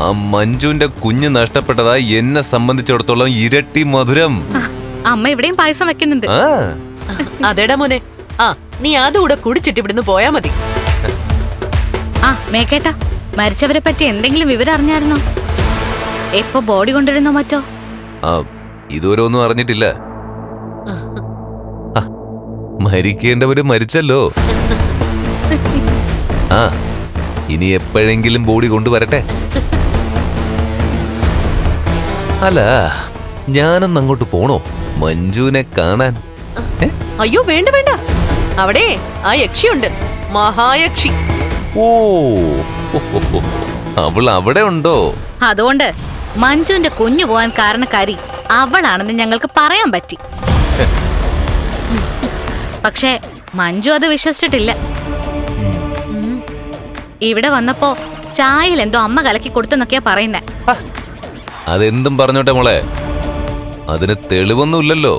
ആ മഞ്ജുവിന്റെ കുഞ്ഞ് നഷ്ടപ്പെട്ടതാ എന്നെ സംബന്ധിച്ചിടത്തോളം ഇരട്ടി മധുരം. അമ്മ ഇവിടെയും പായസം വെക്കുന്നുണ്ട്. അതെടാ മോനെ, നീ അതുകൂടെ കുടിച്ചിട്ട് ഇവിടുന്ന് പോയാ മതി. മേക്കേട്ടാ, മരിച്ചവരെ പറ്റി എന്തെങ്കിലും വിവരം അറിഞ്ഞായിരുന്നോ? എപ്പോ ബോഡി കൊണ്ടുവരുന്നോ മറ്റോ? ഇതുവരെ ഒന്നും അറിഞ്ഞിട്ടില്ല. മരിക്കേണ്ടവര് മരിച്ചല്ലോ. ഇനി എപ്പോഴെങ്കിലും ബോഡി കൊണ്ടുവരട്ടെ. അല്ല, ഞാനൊന്ന് അങ്ങോട്ട് പോണോ മഞ്ജുവിനെ കാണാൻ? അയ്യോ വേണ്ട വേണ്ട, അവിടെ ആ യക്ഷിയുണ്ട്, മഹായക്ഷി. ഓ, അവൾ അവിടെ ഉണ്ടോ? അതുകൊണ്ട് മഞ്ജുവിന്റെ കുഞ്ഞു പോവാൻ കാരണക്കാരി അവളാണെന്ന് ഞങ്ങൾക്ക് പറയാൻ പറ്റി. പക്ഷേ മഞ്ജു അത് വിശ്വസിച്ചിട്ടില്ല. ഇവിടെ വന്നപ്പോ ചായയിൽ എന്തോ അമ്മ കലക്കി കൊടുത്തെന്നൊക്കെയാ പറയുന്നേ. അതെന്തും പറഞ്ഞോട്ടെ മോളെ, അതിന് തെളിവൊന്നുമില്ലല്ലോ.